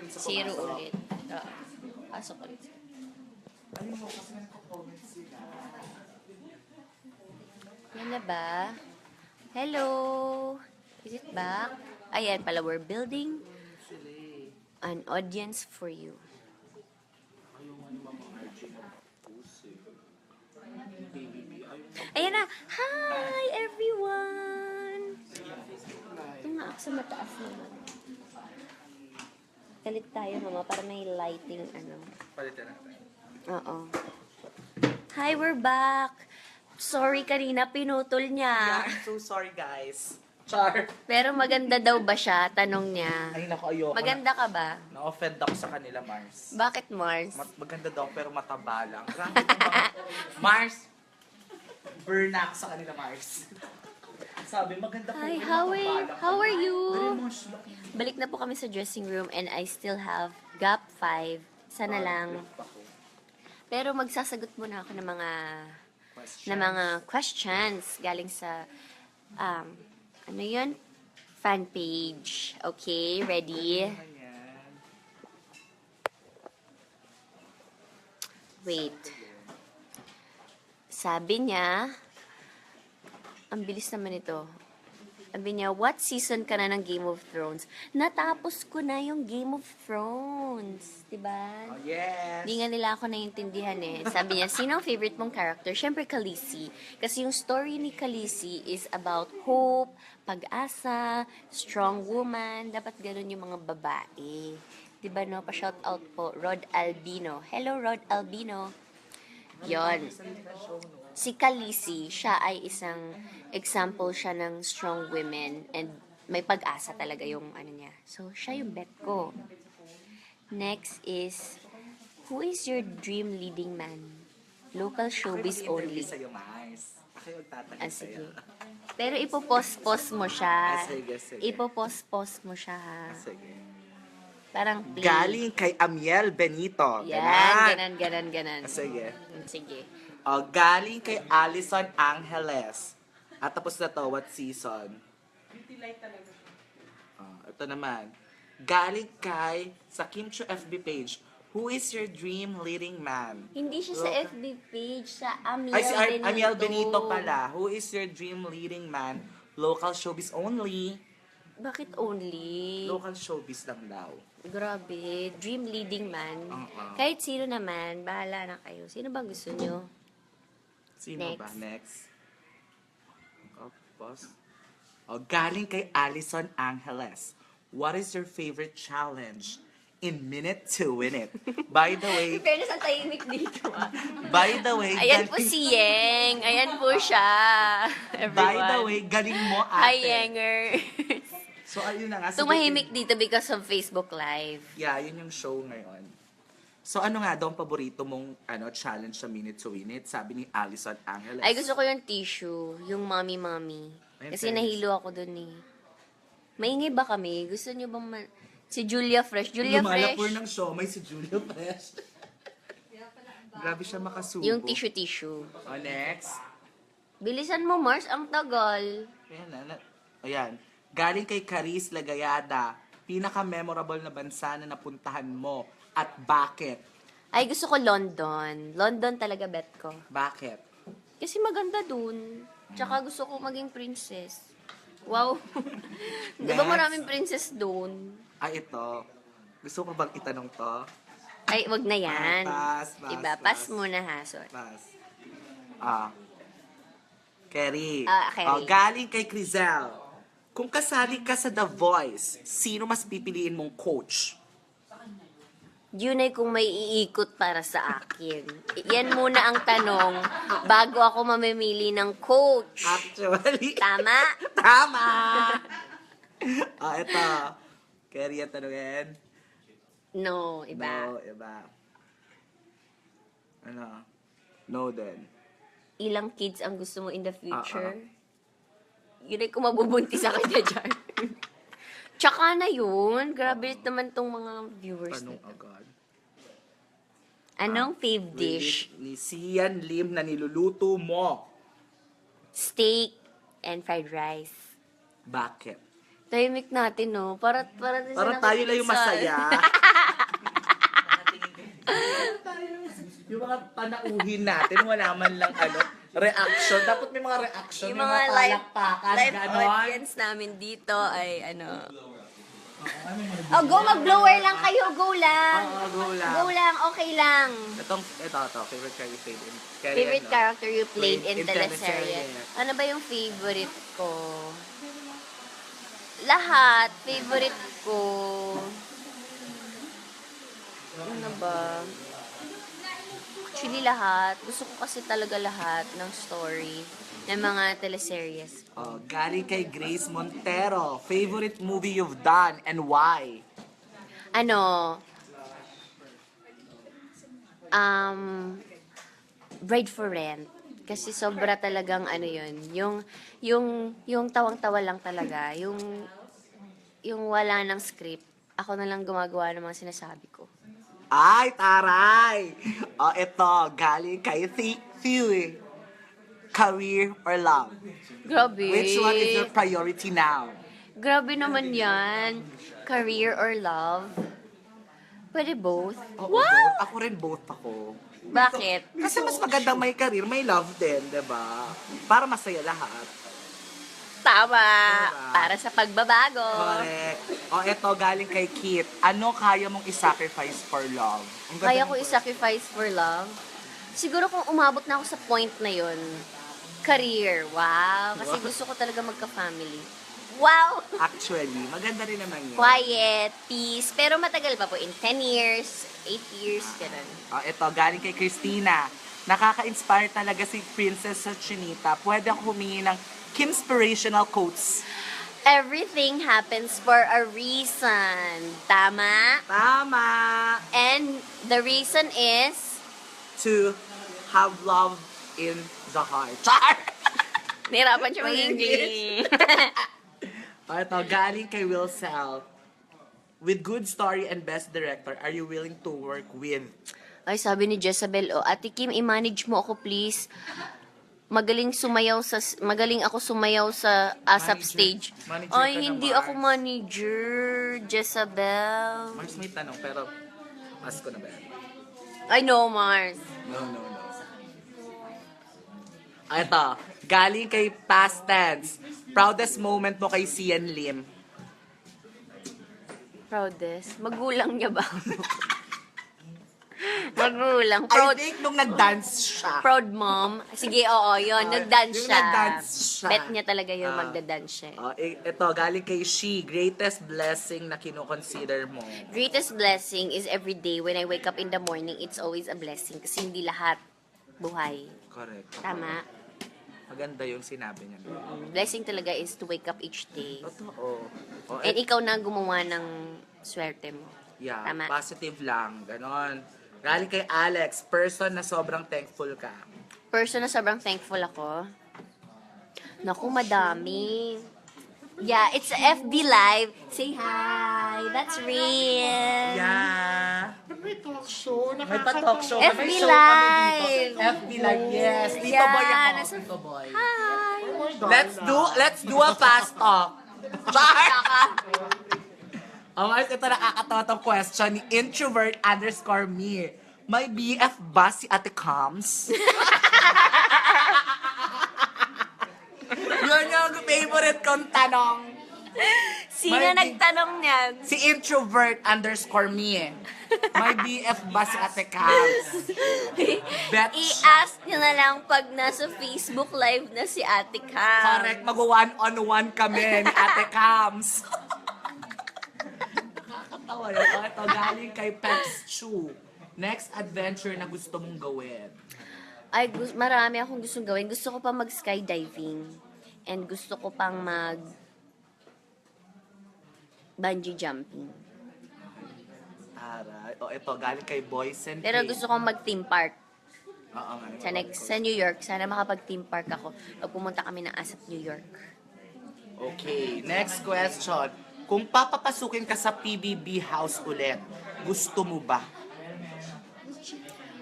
Zero ulit. Pasok ulit. Ayun mo, kasi nagko-comment sila. Yan na ba? Hello? Is it back? Ayan pala, we're building Sila eh. an audience for you. Ayaw nga ni Mama RJ mag-post eh. Baby B, ayaw mag- Ayan na! Hi, everyone! Ito nga ako sa mataas naman. Kalit tayo, mama, para may lighting, ano. Palitan natin. Oo. Hi, we're back! Sorry, kanina pinutol Yeah, niya. I'm so sorry guys. Char! Pero maganda daw ba siya? Tanong niya. Ay naku, ayoko. Maganda ka ba? Na-offend ako sa kanila, Mars. Bakit, Mars? Maganda daw pero mataba lang. Grabe itong mga... Mars! Burn na ako sa kanila, Mars. Sabi, maganda po Hi, pero how mataba lang. are you? Very much lucky. Balik na po kami sa dressing room and I still have gap 5. Sana lang. Pero magsasagot muna ako ng mga questions galing sa ano yun? Fan page. Okay, ready? Ayan. Wait. Sabi niya, ang bilis naman ito. Sabi niya, what season ka na ng Game of Thrones? Natapos ko na yung Game of Thrones. Diba? Oh, yes. Hindi nga nila ako naiintindihan eh. Sabi niya, sino ang favorite mong character? Siyempre, Khaleesi. Kasi yung story ni Khaleesi is about hope, pag-asa, strong woman. Dapat ganun yung mga babae. Diba no? Pa-shout out po, Rod Albino. Hello, Rod Albino. Yon. Si Khaleesi, siya ay isang example siya ng strong women and may pag-asa talaga yung ano niya. So, siya yung bet ko. Next is, who is your dream leading man? Local showbiz only. Sa'yo, Mars. Ako magtatanong Ah, sa'yo. sige. Pero ipopost-post mo siya. Ah, sige, sige. Ipopost-post mo siya, ha? Sige. Parang play. Galing kay Amiel Benito. Yan, ganan. Sige. Sige. O, galing kay Alison Angeles. At tapos na to, what season? Ito naman. Galing kay sa Kimcho FB page. Who is your dream leading man? Hindi siya sa FB page, sa Amiel Ay, si Benito. Amiel Benito pala. Who is your dream leading man? Local showbiz only. Bakit only? Local showbiz lang daw. Grabe, dream leading man. Oo. Kahit sino naman, bahala na kayo. Sino bang gusto nyo? Sino Next. ba? Next. Pause. O, galing kay Alison Angeles. What is your favorite challenge? In minute to win it. By the way, Fairness, ang tahimik dito ah. by the way, Ayan po si Yeng. Ayan po siya. Everyone. by the way, galing mo ate. Hi, Yenger. So, ayun na nga. Tumahimik dito because of Facebook Live. Yeah, yun yung show ngayon. So, ano nga daw ang paborito mong challenge sa Minute to Win It? Sabi ni Alison Angeles. Ay, gusto ko yung tissue. Yung mommy. Ayun, Kasi fairness. nahilo ako dun eh. Maingay ba kami? Gusto nyo bang si Julia Fresh? Julia Lumalapur Fresh? ng show, may si Julia Fresh. Grabe siya makasubo. Yung tissue. O, next. Bilisan mo, Mars. Ang tagal. Ayan. Galing kay Caris Lagayada, pinaka-memorable na bansa na napuntahan mo at bakit? Ay, gusto ko London. London talaga bet ko. Bakit? Kasi maganda dun. Tsaka gusto ko maging princess. Wow. Di ba Next. maraming princess dun? Ay, ito. Gusto ko bang itanong to? Ay, wag na yan. Pass. Pass muna ha. Sorry. Pass. Kerry. Kerry. Galing kay Crizel. Kung kasali ka sa The Voice, sino mas pipiliin mong coach? Yun ay kung may iikot para sa akin. Yan muna ang tanong bago ako mamimili ng coach. Actually. Tama? Tama! Ito. Kerry ang tanongin. No, iba. No, iba. Ano? No din. Ilang kids ang gusto mo in the future? Yun ay kung mabubuntis sa kanya dyan. Tsaka na yun. Grabe naman tong mga viewers Tanong na to. agad. Anong fave dish? Ni Sian Lim na niluluto mo. Steak and fried rice. Bakit? Tahimik natin, no? Para Parang tayo lang yung masaya. Yung mga panauhin natin, wala man lang reaction. Dapat may mga reaction, Yung may mga mga palakpakan, live ganon. audience namin dito ay Oh, go mag-blower lang kayo. Go lang. Oo, go lang. Go lang. Okay lang. Ito, favorite character you played in. Favorite character you played in in teleserye? teleserye. Ano ba yung favorite ko? Lahat. Favorite ko. Ano ba? Actually, lahat. Gusto ko kasi talaga lahat ng story ng mga teleseries. Oh, galing kay Grace Montero. Favorite movie you've done and why? Ano? Bride for Rent. Kasi sobra talagang yung tawang-tawa lang talaga. Yung wala ng script. Ako na lang gumagawa ng mga sinasabi ko. Ay, taray! Oh, ito, galing kay Theory. Career or love? Grabe. Which one is your priority now? Grabe naman yan. Career or love? Pwede both. Oo, Wow! both. Ako rin both ako. Bakit? Kasi mas magandang may career, may love din, di ba? Para masaya lahat. Tama. Diba? Para sa pagbabago. Correct. O, eto, galing kay Kit. Ano kaya mong isacrifice for love? Ang ganda Kaya ng ko question. i-sacrifice for love? Siguro kung umabot na ako sa point na yun, career. Wow. Kasi Wow. gusto ko talaga magka-family. Wow! Actually, maganda rin naman yun. Quiet, peace. Pero matagal pa po. In 10 years, 8 years, ganun. O, eto, galing kay Christina. Nakaka-inspire talaga si Princess Chinita. Pwede ako humingi ng inspirational quotes. Everything happens for a reason. Tama? Tama! And the reason is, To have love in the heart. Char! nahirapan siya mag-English. O, eto, galing kay Will Sal. With good story and best director, are you willing to work with? Ay, sabi ni Jezabel, Ate Kim, i-manage mo ako, please. Magaling ako sumayaw sa ASAP Manager. stage. Manager ka Ay, na, hindi Mars. ako manager, Jezabel. Mars, may tanong, pero pass ko na ba yan? I know, Mars. No. Ito, galing kay Past Tense. Proudest moment mo kay Sian Lim? Proudest. Magulang niya ba? Magulang. I think nung nag-dance siya. Proud mom. Sige, oo, yun. Nag-dance yung siya. nag-dance siya. Bet niya talaga yun, Ah. magda-dance siya. Ito, galing kay She. Greatest blessing na kinoconsider mo? Greatest blessing is every day when I wake up in the morning, it's always a blessing. Kasi hindi lahat buhay. Correct. Tama? Maganda yung sinabi niya. Blessing talaga is to wake up each day. Totoo. And ikaw na gumawa ng swerte mo. Yeah, Tama. positive lang. Ganon. Galing kay Alex, person na sobrang thankful ka. Person na sobrang thankful ako. Naku, madami. Yeah, it's a FB Live. Say hi. That's real. Yeah. May talk show. May pa-talk show. FB May show kami dito. Live. FB Live, yes. Tito Yeah, Boy ako. nasa- Tito Boy. Hi. Let's do a fast talk. Char! Mars, ito nakakatawa tong question ni introvert_me. May BF ba si Ate Kams? Yun yung favorite kong tanong. Sino May- nagtanong niyan? Si introvert_me. May BF ba si Ate Kams? Bet I-ask nyo na lang pag nasa Facebook Live na si Ate Cam. correct, mag-one-on-one kami ni Ate Kams. Nakakatawa yun. Ito, galing kay Peps Chu. Next adventure na gusto mong gawin? Ay, marami akong gustong gawin. Gusto ko pa mag-skydiving. And gusto ko pang bungee jumping. Aray. O, ito, galing kay Boys and Pero Kay. gusto kong mag-theme park. Oo nga. Sa New York. Sana makapag-theme park ako. Pag pumunta kami ng ASAP New York. Okay, next question. Kung papapasukin ka sa PBB house ulit, gusto mo ba?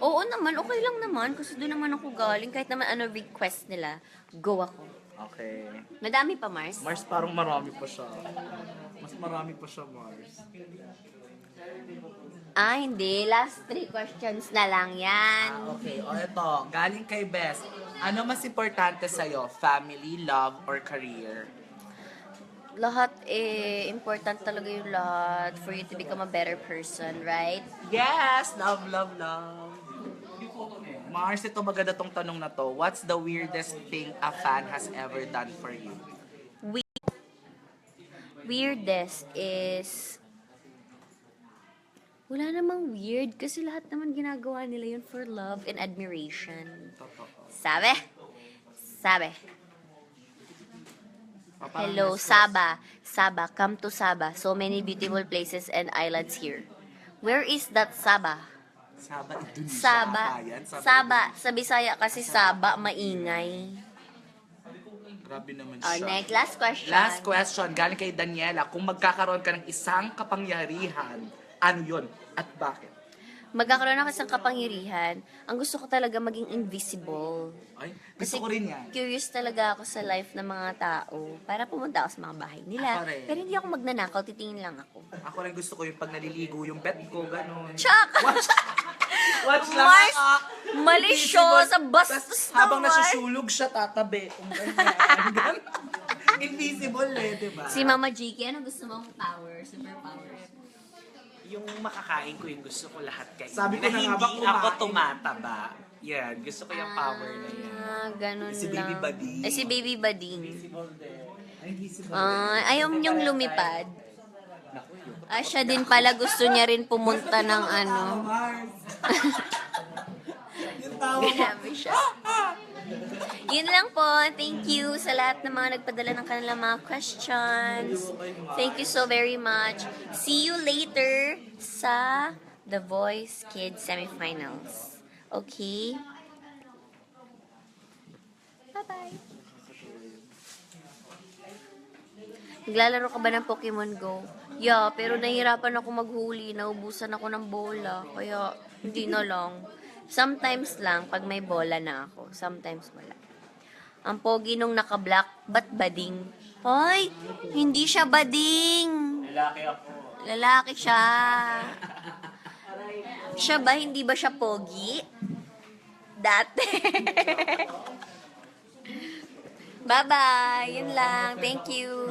Oo naman, okay lang naman. Kasi doon naman ako galing. Kahit naman ano request nila, go ako. Okay. Madami pa, Mars. Mars, parang marami pa siya. Mas marami pa siya, Mars. Hindi. Last 3 questions na lang yan. Okay, o ito. Galing kay Best. Ano mas importante sa'yo? Family, love, or career? Lahat important talaga yung lahat for you to become a better person, right? Yes! Love, love, love. Mars, ito maganda tong tanong na to. What's the weirdest thing a fan has ever done for you? Weirdest is... Wala namang weird kasi lahat naman ginagawa nila yun for love and admiration. Totoo. Sabi? Sabi. Parang Hello, mas- Sabah. Sabah, come to Sabah. So many beautiful places and islands here. Where is that Sabah? Sabah, Indonesia. Sabah. ata yan. Sabah. Sa Bisaya kasi Sabah, maingay. Grabe naman Oh, siya. next, last question. Last question, galing kay Daniela. Kung magkakaroon ka ng isang kapangyarihan, ano yun? At bakit? Magkakaroon ako isang kapangyarihan. Ang gusto ko talaga maging invisible. Ay, Kasi gusto ko rin yan. curious talaga ako sa life ng mga tao para pumunta ako sa mga bahay nila. Ako rin. Pero hindi ako magnanakaw, titingin lang ako. Ako rin gusto ko yung pag naliligo yung pet ko, gano'n. Chak! Watch lang Mars, ako. mali siya sa bastos Tas habang naman. nasusulog siya, tatabi. Kung ganyan. Invisible di ba? Si Mama Jiki, ano gusto mong power? Superpowers? Yung makakain ko yung gusto ko lahat kayo. Sabi ko na nga ba, hindi ako kumain. tumataba. Yan, gusto ko yung power na yan. Ganun Si lang. Baby Bading. Si Baby Bading. Ay, invisible. Ayaw niyong lumipad. Siya din pala gusto niya rin pumunta ng ano. Mars. Yung tawa mo. Grabe siya. Yun lang po. Thank you sa lahat ng mga nagpadala ng kanilang mga questions. Thank you so very much. See you later sa The Voice Kids Semifinals. Okay? Bye-bye. Naglalaro ka ba ng Pokemon Go? Yeah, pero nahihirapan ako maghuli. Naubusan ako ng bola. Kaya, hindi na lang. Sometimes lang, pag may bola na ako. Sometimes wala. Ang pogi nung naka-black, ba't bading? Hoy, hindi siya bading. Lalaki ako. Lalaki siya. Siya ba? Hindi ba siya pogi? Dati. Bye-bye. Yun lang. Thank you.